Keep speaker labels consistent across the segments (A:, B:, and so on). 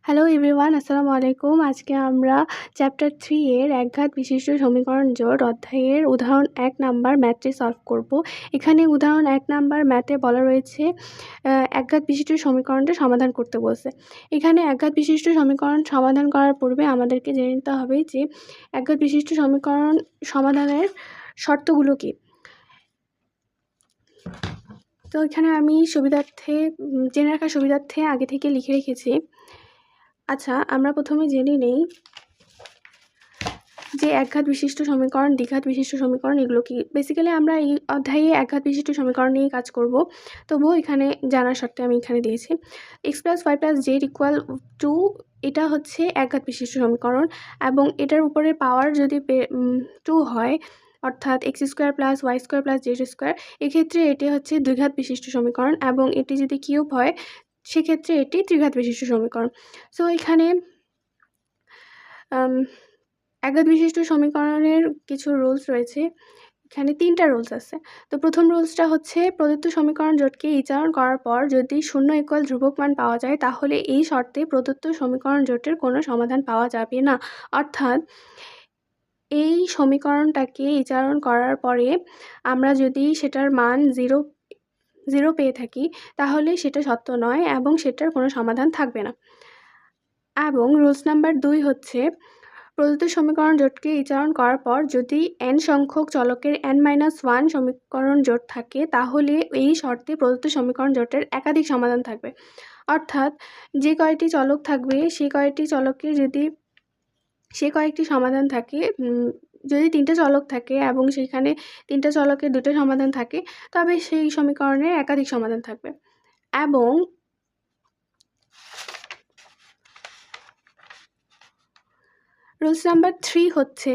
A: Hello everyone, আসসালামু আলাইকুম। আজকে আমরা চ্যাপ্টার 3 এর একঘাত বিশিষ্ট সমীকরণ জোট অধ্যায়ের উদাহরণ 1 নাম্বার ম্যাথটি সলভ করব। এখানে উদাহরণ 1 নাম্বার ম্যাথে বলা রয়েছে একঘাত বিশিষ্ট সমীকরণটা সমাধান করতে বলছে। এখানে একঘাত বিশিষ্ট সমীকরণ সমাধান করার পূর্বে আমাদেরকে জেনে নিতে হবে যে একঘাত বিশিষ্ট সমীকরণ সমাধানের শর্তগুলো কী। তো এখানে আমি জেনে রাখার সুবিধার্থে আগে থেকে লিখে রেখেছি। আচ্ছা, আমরা প্রথমে জেনে নেই যে একঘাত বিশিষ্ট সমীকরণ, দ্বিঘাত বিশিষ্ট সমীকরণ এগুলো কি। বেসিক্যালি আমরা এই অধ্যায়ে একঘাত বিশিষ্ট সমীকরণ নিয়েই কাজ করব। তবুও এখানে জানার শর্তে আমি এখানে দিয়েছি x + y + z = 2। এটা হচ্ছে একঘাত বিশিষ্ট সমীকরণ এবং এটার উপরে পাওয়ার যদি 2 হয়, অর্থাৎ x² + y² + z², এক্ষেত্রে এটি হচ্ছে দ্বিঘাত বিশিষ্ট সমীকরণ এবং এটি যদি কিউব হয় সেক্ষেত্রে এটি ত্রিঘাত বিশিষ্ট সমীকরণ। সো এখানে একঘাত বিশিষ্ট সমীকরণের কিছু রুলস রয়েছে। এখানে 3টা রুলস আছে। তো প্রথম রুলসটা হচ্ছে প্রদত্ত সমীকরণ জোটকে ইচারণ করার পর যদি 0 = ধ্রুবক মান পাওয়া যায় তাহলে এই শর্তে প্রদত্ত সমীকরণ জোটের কোনো সমাধান পাওয়া যাবে না। অর্থাৎ এই সমীকরণটাকে ইচারণ করার পরে আমরা যদি সেটার মান 0 পেয়ে থাকি তাহলে সেটা সত্য নয় এবং সেটার কোনো সমাধান থাকবে না। এবং রুলস নাম্বার 2 হচ্ছে প্রদত্ত সমীকরণ জোটকে ইচারণ করার পর যদি n সংখ্যক চলকের n-1 সমীকরণ জোট থাকে তাহলে এই শর্তে প্রদত্ত সমীকরণ জোটের একাধিক সমাধান থাকবে। অর্থাৎ যে কয়টি চলক থাকবে সেই কয়েকটি সমাধান থাকে। যদি 3টে চলক থাকে এবং সেখানে 3টে চলকের 2টো সমাধান থাকে তবে সেই সমীকরণের একাধিক সমাধান থাকবে। এবং রুলস নাম্বার 3 হচ্ছে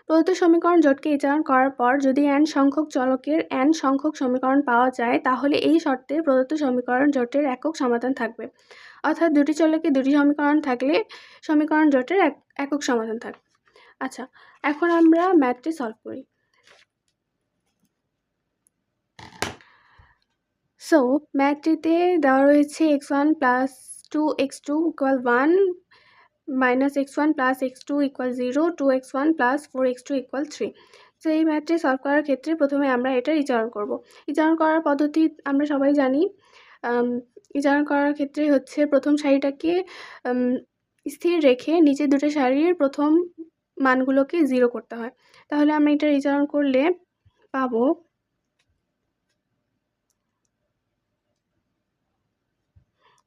A: প্রদত্ত সমীকরণ জোটকে ইচারণ করার পর যদি n সংখ্যক চলকের n সংখ্যক সমীকরণ পাওয়া যায় তাহলে এই শর্তে প্রদত্ত সমীকরণ জোটের একক সমাধান থাকবে। অর্থাৎ 2টি চলকে 2টি সমীকরণ থাকলে সমীকরণ জোটের একক সমাধান থাকবে। আচ্ছা, এখন আমরা ম্যাথটি সলভ করি। সো ম্যাথটিতে দেওয়া রয়েছে x1 + 2x2 = 1 -x1 + x2 = 0, 2x1 + 4x2 = 3। তো এই ম্যাথটি সলভ করার ক্ষেত্রে প্রথমে আমরা এটার ইচারণ করব। ইচারণ করার পদ্ধতি আমরা সবাই জানি। ইচারণ করার ক্ষেত্রে হচ্ছে প্রথম সারিটাকে স্থির রেখে নিচের 2টো সারির প্রথম মানগুলোকে 0 করতে হয়। তাহলে আমরা এটার ইচারণ করলে পাবো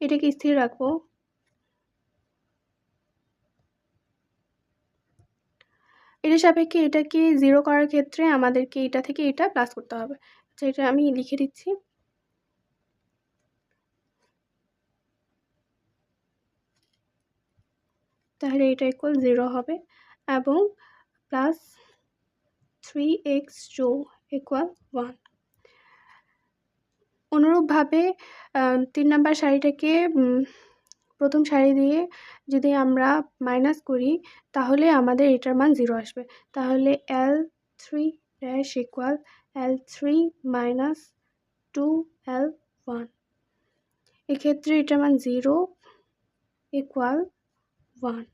A: এটাকে স্থির রাখবো। এটার সাপেক্ষে এটাকে 0 করার ক্ষেত্রে আমাদেরকে এটা থেকে এটা প্লাস করতে হবে। আচ্ছা, এটা আমি লিখে দিচ্ছি। তাহলে এটা = 0 হবে এবং প্লাস 3x2 = 1। অনুরূপভাবে 3 নাম্বার সারিটাকে প্রথম সারি দিয়ে যদি আমরা মাইনাস করি তাহলে আমাদের এটার মান 0 আসবে। তাহলে L3' = L3 - 2L1। এক্ষেত্রে এটার মান 0 = 1।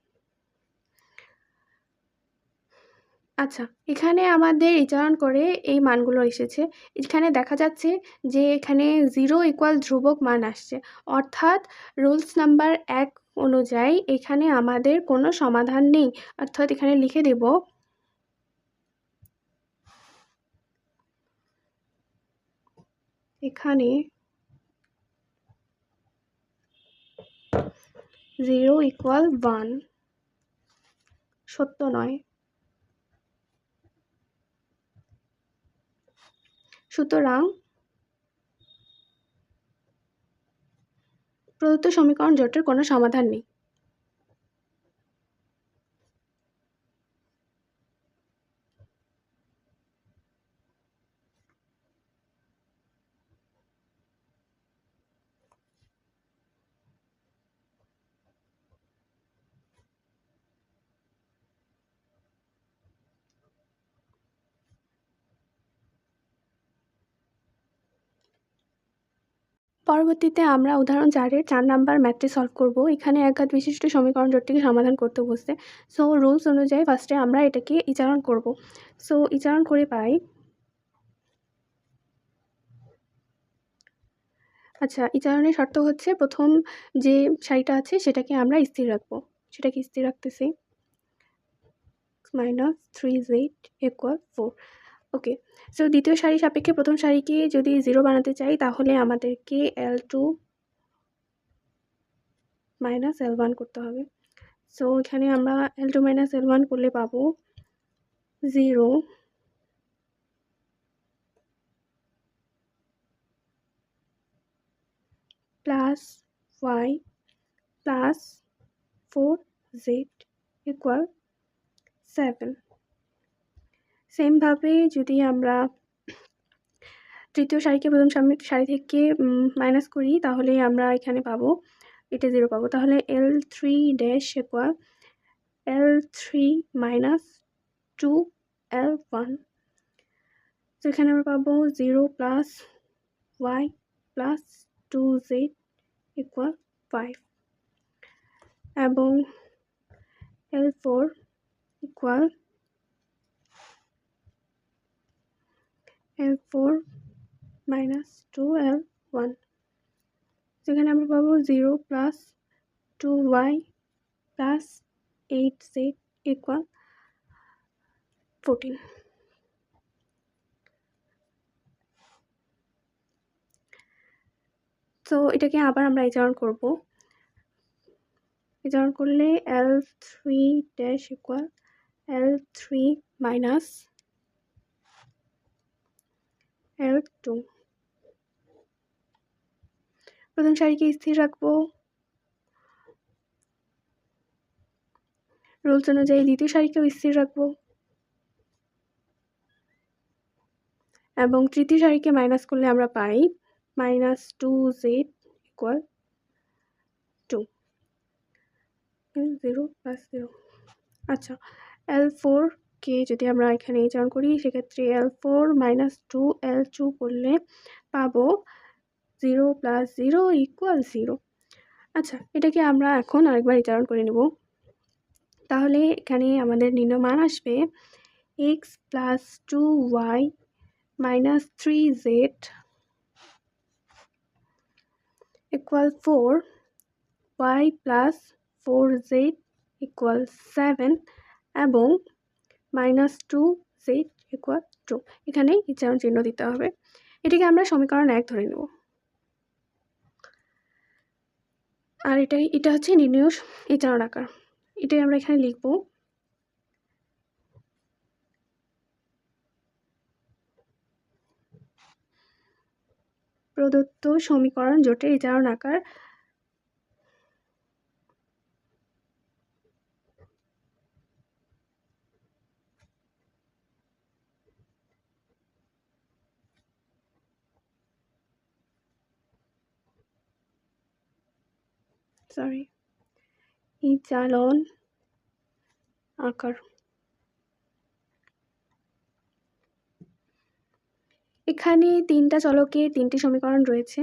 A: আচ্ছা, এখানে আমাদের ইচারণ করে এই মানগুলো এসেছে। এখানে দেখা যাচ্ছে যে এখানে 0 = ধ্রুবক মান আসছে। অর্থাৎ রুলস নাম্বার 1 অনুযায়ী এখানে আমাদের কোনো সমাধান নেই। অর্থাৎ এখানে লিখে দেব এখানে 0 = 1 সত্য নয়। সুতরাং প্রদত্ত সমীকরণ জোটের কোনো সমাধান নেই। পরবর্তীতে আমরা উদাহরণ 4-এর 4 নাম্বার ম্যাথটি সলভ করব। এখানে একঘাত বিশিষ্ট সমীকরণ জোটটিকে সমাধান করতে বলছে। সো রুলস অনুযায়ী ফার্স্টে আমরা এটাকে ইচারণ করব। সো ইচারণ করে পাই, আচ্ছা ইচারণের শর্ত হচ্ছে প্রথম যে সারিটা আছে সেটাকে আমরা স্থির রাখবো। সেটাকে স্থির রাখতেছি -3z = 4। ওকে, সো দ্বিতীয় সারি সাপেক্ষে প্রথম সারিকে যদি 0 বানাতে চাই তাহলে আমাদেরকে L2 - L1 করতে হবে। সো এখানে আমরা L2 - L1 করলে পাবো 0 প্লাস y প্লাস 4z = 7। সেমভাবে যদি আমরা তৃতীয় সারিকে প্রথম সারি থেকে মাইনাস করি তাহলে আমরা এখানে পাবো এটা 0 পাবো। তাহলে L3 ড্যাশ = L3 - 2L1। তো এখানে আমরা পাবো 0 প্লাস y প্লাস 2z = 5 এবং L4 = L4 - 2L1। সেখানে আমরা পাবো 0 প্লাস 2y প্লাস 8z = 14। তো এটাকে আবার আমরা ইচারণ করব। ইচারণ করলে L3 ড্যাশ = L3 - L2। প্রথম সারিকে স্থির রাখবো। রুলস অনুযায়ী দ্বিতীয় সারিকেও স্থির রাখবো এবং তৃতীয় সারিকে মাইনাস করলে আমরা পাই -2z = 2। 0 প্লাস 0। আচ্ছা, L4 কে যদি আমরা এখানে ইচারণ করি সেক্ষেত্রে L4 - 2L2 করলে পাবো 0 প্লাস 0 = 0। আচ্ছা, এটাকে আমরা এখন আরেকবার ইচারণ করে নেব। তাহলে এখানে আমাদের নির্ণয় মান আসবে x plus 2y minus 3z equal 4, y plus 4z equal 7 এবং minus 2z equal 2। এখানে ইচারণ চিহ্ন দিতে হবে। এটাকে আমরা সমীকরণ 1 ধরে নেব। আর এটা হচ্ছে নির্ণয় ইচারণ আকার। এটাই আমরা এখানে লিখব। প্রদত্ত সমীকরণ জোটের ইচারণ আকার ইচালন আকার। এখানে 3টা চলকের 3টি সমীকরণ রয়েছে।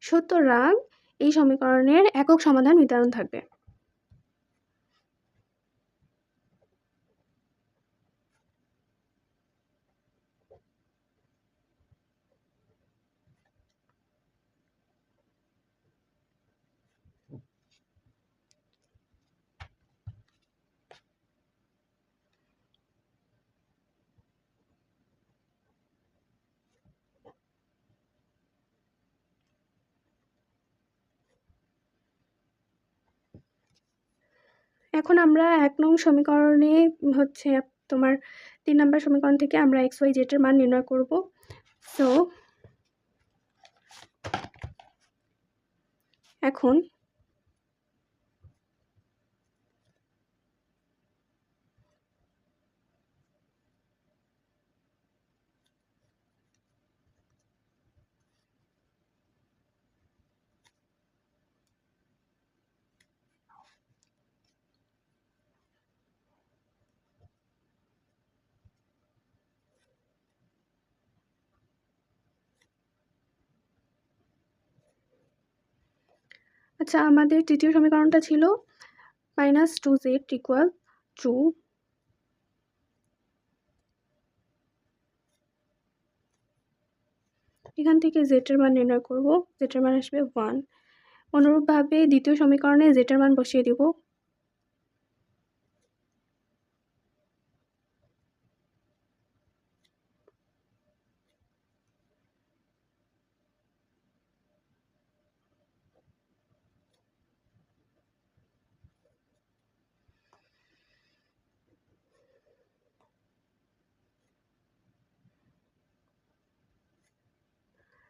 A: সুতরাং এই সমীকরণের একক সমাধান বিদ্যমান থাকবে। এখন আমরা 1 নং সমীকরণে হচ্ছে তোমার 3 নম্বর সমীকরণ থেকে আমরা x y z এর মান নির্ণয় করব। সো এখন আচ্ছা, আমাদের তৃতীয় সমীকরণটা ছিল -2z = 2। এখান থেকে z এর মান নির্ণয় করব। z এর মান আসবে 1। অনুরূপভাবে দ্বিতীয় সমীকরণে z এর মান বসিয়ে দিব।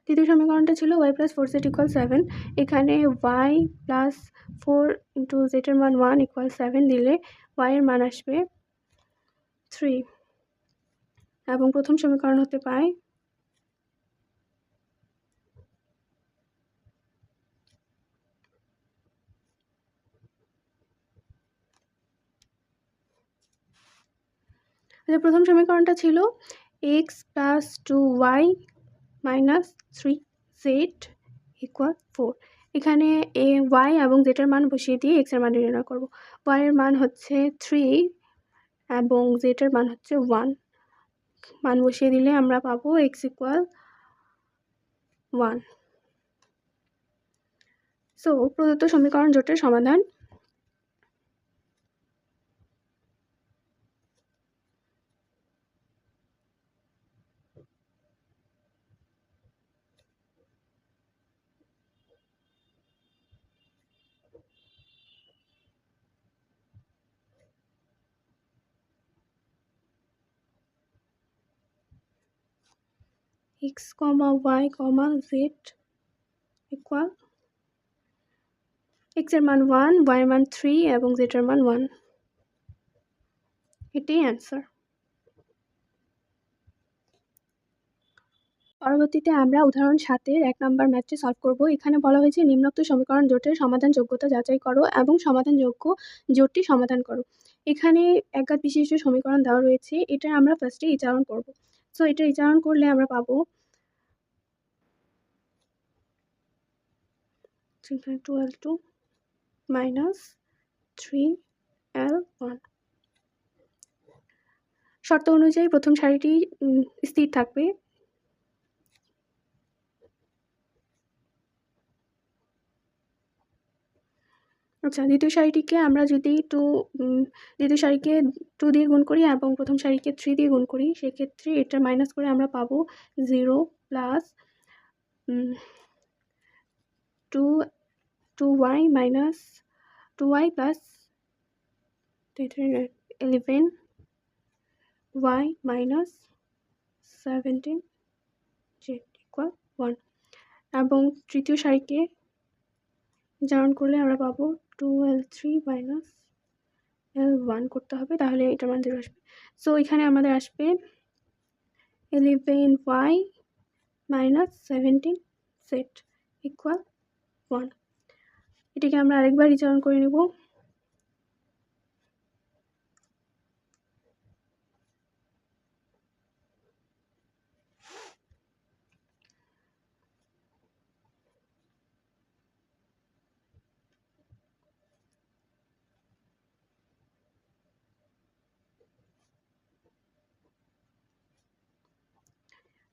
A: তৃতীয় সমীকরণটা ছিল y + 4z = 7। এখানে y + 4 × z এর মান 1 = 7 দিলে y এর মান আসবে 3। এবং প্রথম সমীকরণ হতে পাই প্রথম সমীকরণটা ছিল x + 2y - 3z = 4। এখানে y এবং z এর মান বসিয়ে দিয়ে x এর মান নির্ণয় করব। y এর মান হচ্ছে 3 এবং z এর মান হচ্ছে 1। মান বসিয়ে দিলে আমরা পাবো x = 1। সো প্রদত্ত সমীকরণ জোটের সমাধান। x, y, z equal x এর মান 1, y এর মান 3 এবং z এর মান 1। এটাই অ্যান্সার। পরবর্তীতে আমরা উদাহরণ 7 এর 1 নম্বর ম্যাথটি সলভ করব। এখানে বলা হয়েছে নিম্নোক্ত সমীকরণ জোটের সমাধান যোগ্যতা যাচাই করো এবং সমাধানযোগ্য জোটটি সমাধান করো। এখানে একঘাত বিশিষ্ট সমীকরণ দেওয়া রয়েছে। এটা আমরা ফার্স্টে ইচারণ করব। সো এটা ইচারণ করলে আমরা পাবো 3.2L2 - 3L1। শর্ত অনুযায়ী প্রথম সারিটি স্থির থাকবে। আচ্ছা, দ্বিতীয় সারিটিকে আমরা যদি দ্বিতীয় সারিকে 2 দিয়ে গুণ করি এবং প্রথম সারিকে 3 দিয়ে গুণ করি, সেক্ষেত্রে এটা মাইনাস করে আমরা পাবো 0 + 2y - 2y + 11y - 17z = 1। এবং তৃতীয় সারিকে জারণ করলে আমরা পাবো 2l3 - l1 করতে হবে, তাহলে এটার মান 0 আসবে। সো এখানে আমাদের আসবে 11y - 17z = 1। এটাকে আমরা আরেকবার ইচারণ করে নেব।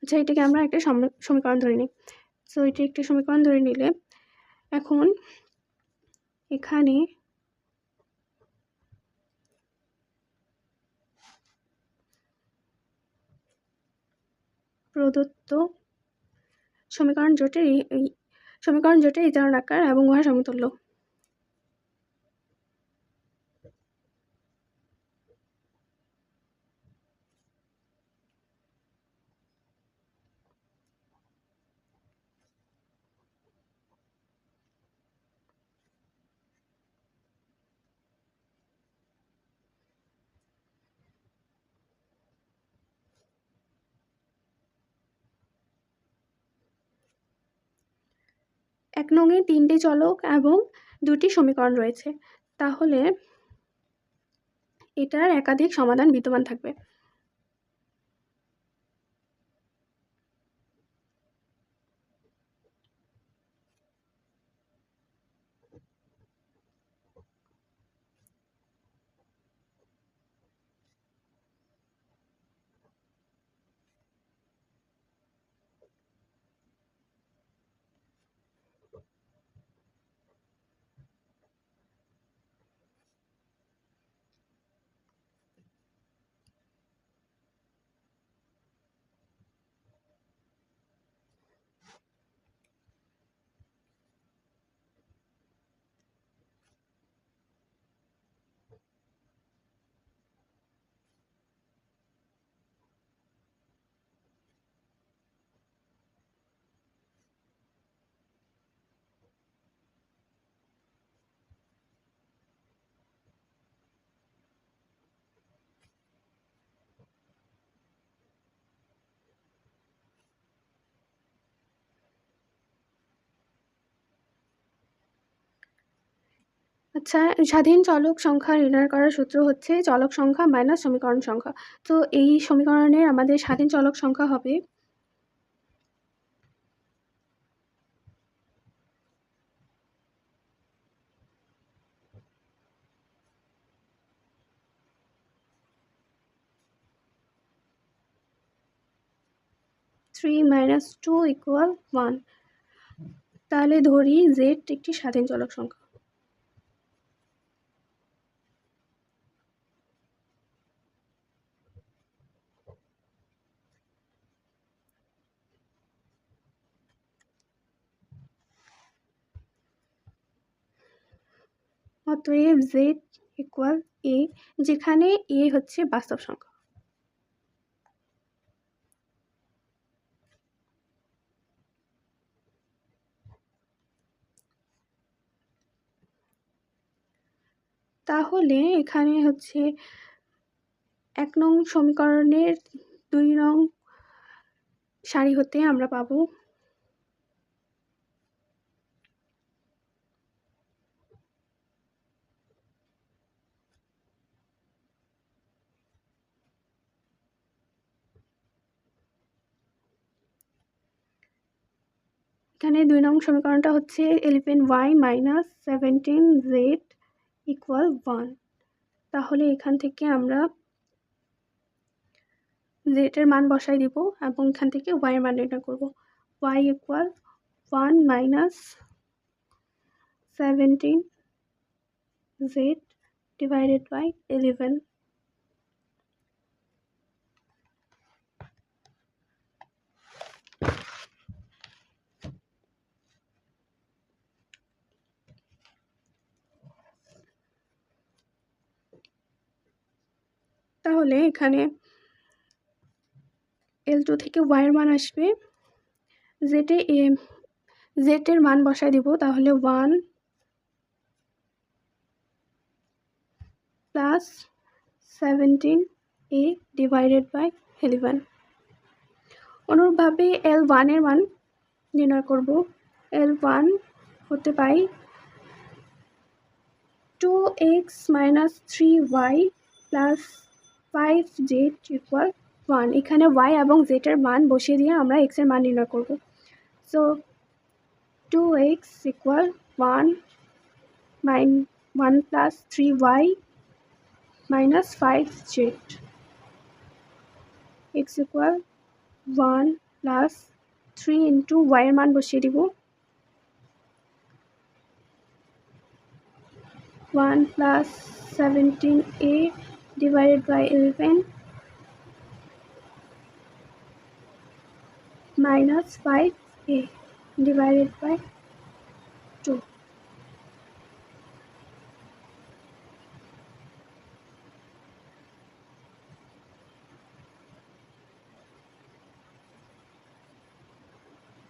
A: আচ্ছা, এটাকে আমরা একটা সমীকরণ ধরে নিই। সো এটা একটা সমীকরণ ধরে নিলে এখন এখানে প্রদত্ত সমীকরণ জোটের ইচারণ আকার এবং উহার সমতুল্য। এক নংয়ে 3টি চলক এবং 2টি সমীকরণ রয়েছে, তাহলে এটার একাধিক সমাধান বিদ্যমান থাকবে। আচ্ছা, স্বাধীন চলক সংখ্যা নির্ণয় করার সূত্র হচ্ছে চলক সংখ্যা মাইনাস সমীকরণ সংখ্যা। তো এই সমীকরণে আমাদের স্বাধীন চলক সংখ্যা হবে 3 - 2 = 1। তাহলে ধরি z একটি স্বাধীন চলক সংখ্যা। অতএব z = a, যেখানে a হচ্ছে বাস্তব সংখ্যা। তাহলে এখানে হচ্ছে 1 নং সমীকরণের 2 নং সারি হতে আমরা পাবো এখানে 2 নং সমীকরণটা হচ্ছে 11y - 17z = 1। তাহলে এখান থেকে আমরা z এর মান বসাই দিব এবং এখান থেকে y এর মান নির্ণয় করব। y = 1 - 17z / 11। তাহলে এখানে L2 থেকে y এর মান আসবে, z এর মান বসাই দিব। তাহলে 1 + 17a / 11। অনুরূপভাবে L1 এর মান নির্ণয় করব। L1 হতে পাই 2x - 3y + 5z = 1। এখানে y এবং z এর মান বসিয়ে দিয়ে আমরা x এর মান নির্ণয় করব। So 2x = 1 + 3y - 5z। x = 1 + 3 × y এর মান বসিয়ে দিব। 1 + 17a / 11 - 5a / 2।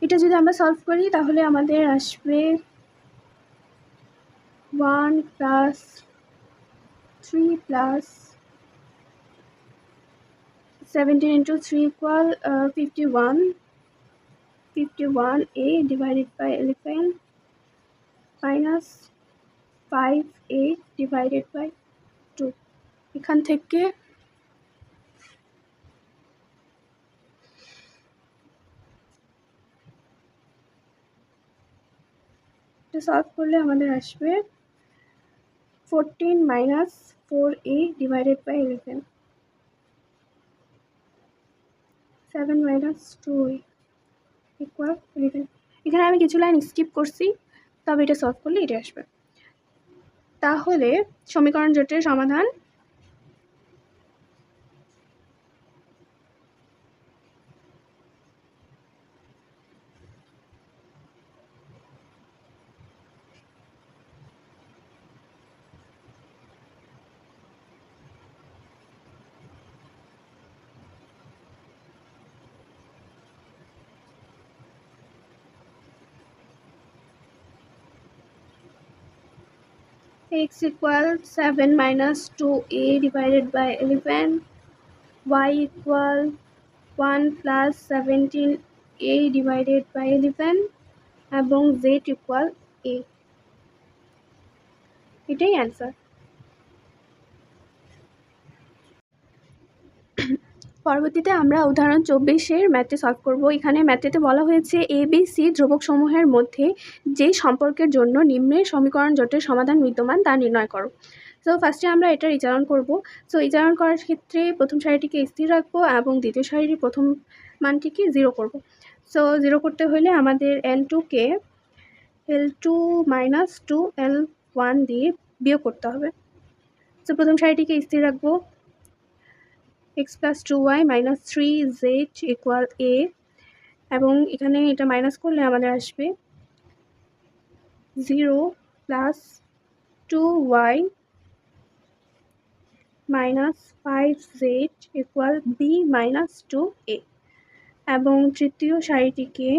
A: এটা যদি আমরা সলভ করি তাহলে আমাদের আসবে 1 + 3 + 17 × 3 = 51, 51a / 11 - 5a / 2। এখান থেকে এটা সলভ করলে আমাদের আসবে 14 - 4a / 11, 7 - 2a = 11। এখানে আমি কিছু লাইন স্কিপ করছি, তবে এটা সলভ করলে এটা আসবে। তাহলে সমীকরণ জোটের সমাধান x = 7 - 2a / 11, y = 1 + 17a / 11 এবং z = a। এটাই অ্যান্সার। পরবর্তীতে আমরা উদাহরণ 24-এর ম্যাথটি সলভ করব। এখানে ম্যাথটিতে বলা হয়েছে ABC ধ্রুবকসমূহের মধ্যে যে সম্পর্কের জন্য নিম্নের সমীকরণ জোটের সমাধান বিদ্যমান তা নির্ণয় করো। সো ফার্স্টে আমরা এটার ইচারণ করব। সো ইচারণ করার ক্ষেত্রে প্রথম সারিটিকে স্থির রাখবো এবং দ্বিতীয় সারির প্রথম মানটিকে 0 করব। সো 0 করতে হলে আমাদের L2-কে L2 - 2 L1 দিয়ে বিয়োগ করতে হবে। সো প্রথম সারিটিকে স্থির রাখবো, x + 2y - 3z = a, এবং এখানে এটা মাইনাস করলে আমাদের আসবে 0 + 2y - 5z = b - 2a, এবং তৃতীয় সারিটিকে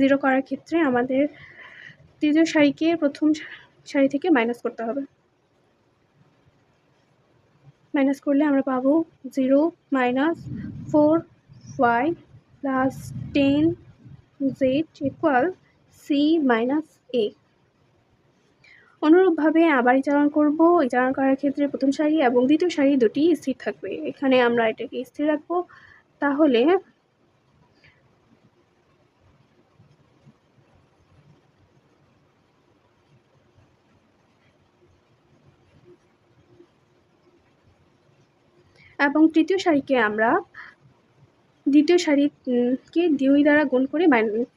A: 0 করার ক্ষেত্রে আমাদের তৃতীয় সারিকে প্রথম সারি থেকে মাইনাস করতে হবে। মাইনাস করলে আমরা পাবো 0 - 4y + 10z = c - a। অনুরূপভাবে আবার ইচারণ করব। ইচারণ করার ক্ষেত্রে প্রথম সারি এবং দ্বিতীয় সারি দুটি স্থির থাকবে। এখানে আমরা এটাকে স্থির রাখবো। তাহলে এবং তৃতীয় সারিকে আমরা দ্বিতীয় সারিকে 2 দ্বারা গুণ করে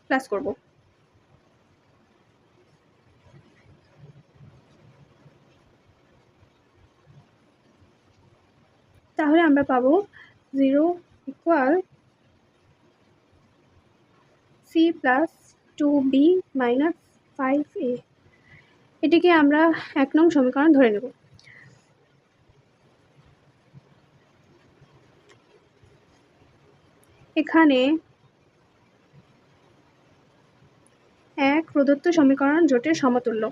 A: প্লাস করব। তাহলে আমরা পাবো 0 = c + 2b - 5a। এটিকে আমরা 1 নং সমীকরণ ধরে নেব। এখানে 1 প্রদত্ত সমীকরণ জোটের সমতুল্য।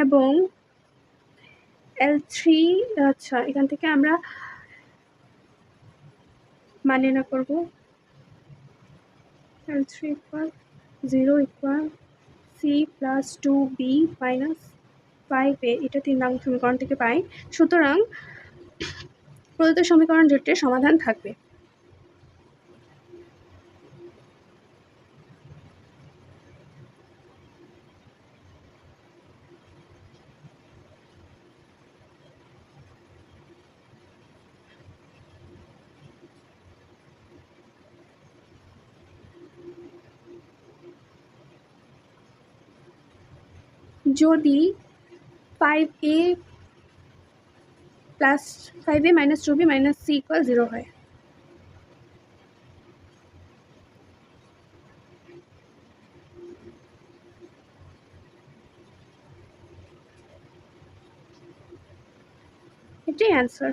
A: এবং L3, আচ্ছা, এখান থেকে আমরা মান নির্ণয় করব। L3 = 0 = c + 2b - 5a, এটা 3 নং সমীকরণ থেকে পাই। সুতরাং প্রদত্ত সমীকরণ জোটের সমাধান থাকবে। যদি 5a - 2b - c = 0 হয়, এটাই অ্যান্সার।